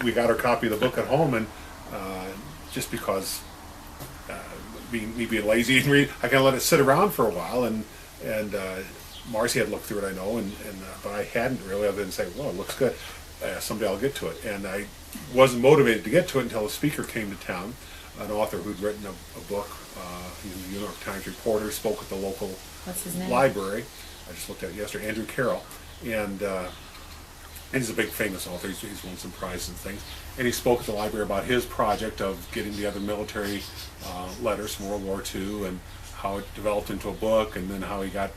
we got our copy of the book at home, and just because me being lazy and read, I kind of let it sit around for a while, and Marcy had looked through it, I know, but I hadn't really, other than say, well, it looks good. Someday I'll get to it. And I wasn't motivated to get to it until a speaker came to town, an author who'd written a book. He was a New York Times reporter, spoke at the local library. I just looked at it yesterday, Andrew Carroll. And he's a big famous author. He's won some prizes and things. And he spoke at the library about his project of getting the other military letters from World War II and how it developed into a book, and then how he got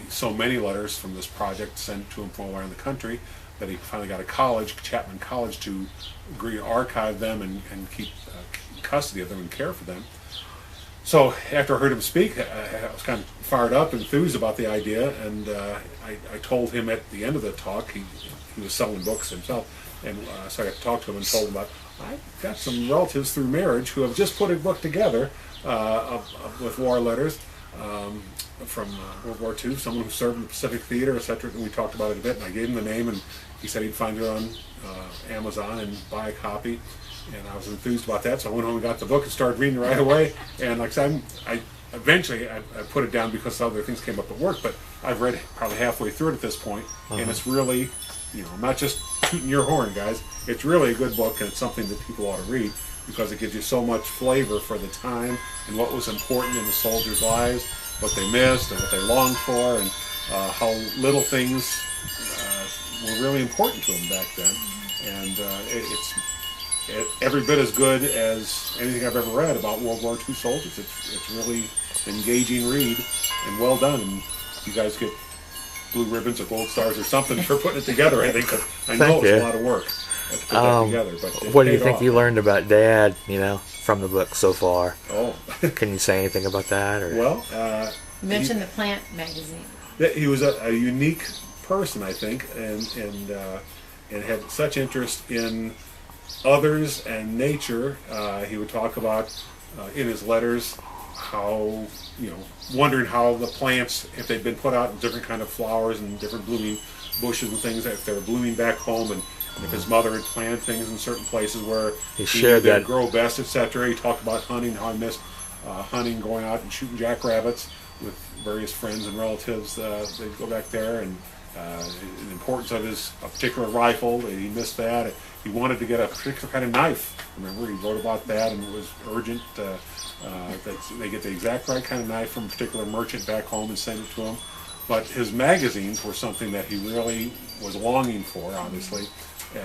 so many letters from this project sent to him from all around the country that he finally got a college, Chapman College, to agree to archive them and keep custody of them and care for them. So after I heard him speak, I was kind of fired up, enthused about the idea, and I told him at the end of the talk, he was selling books himself, and so I got to talk to him and told him about, I've got some relatives through marriage who have just put a book together with war letters from World War II, someone who served in the Pacific Theater, etc. And we talked about it a bit, and I gave him the name, and he said he'd find it on Amazon and buy a copy. And I was enthused about that, so I went home and got the book and started reading right away. And like I said, eventually I put it down because other things came up at work, but I've read probably halfway through it at this point, and it's really, I'm not just tooting your horn, guys. It's really a good book, and it's something that people ought to read because it gives you so much flavor for the time and what was important in the soldiers' lives, what they missed and what they longed for, and how little things were really important to them back then. And it's every bit as good as anything I've ever read about World War II soldiers. It's really engaging read and well done. And you guys get blue ribbons or gold stars or something for putting it together. I think I know it's a lot of work to put that together. But what do you think you learned about Dad? From the book so far. Oh, can you say anything about that? Or? Well, you mentioned the Plant magazine. He was a unique person, I think, and had such interest in others and nature. He would talk about in his letters how, wondering how the plants, if they'd been put out in different kind of flowers and different blooming bushes and things, if they were blooming back home, and if his mother had planted things in certain places where he shared that grow best, etc. He talked about hunting, how he missed hunting, going out and shooting jackrabbits with various friends and relatives. They'd go back there, and the importance of a particular rifle. He missed that. He wanted to get a particular kind of knife. Remember, he wrote about that, and it was urgent that they get the exact right kind of knife from a particular merchant back home and send it to him. But his magazines were something that he really was longing for, obviously,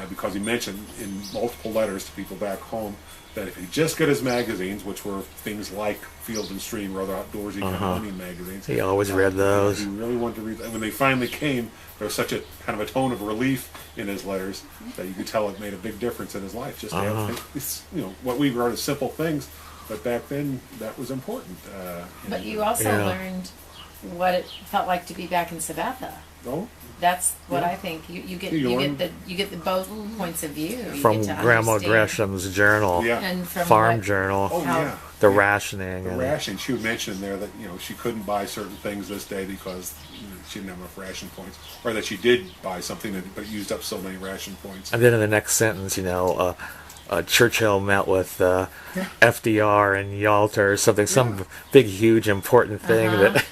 because he mentioned in multiple letters to people back home that if he just got his magazines, which were things like Field and Stream or other outdoorsy kind of hunting magazines. He always read those. He really wanted to read them. And when they finally came, there was such a kind of a tone of relief in his letters that you could tell it made a big difference in his life. Just to have things, what we regard as simple things, but back then that was important. But you also learned what it felt like to be back in Sabetha. Oh, that's what I think. You get the both points of view. From Grandma Gresham's journal, and from farm journal. Oh yeah, the rationing. The ration. She would mention in there that she couldn't buy certain things this day because she didn't have enough ration points, or that she did buy something but it used up so many ration points. And then in the next sentence, Churchill met with FDR in Yalta or something, some big, huge, important thing that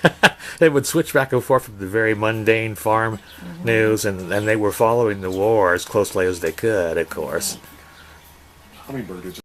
they would switch back and forth from the very mundane farm news, and they were following the war as closely as they could, of course. Hummingbird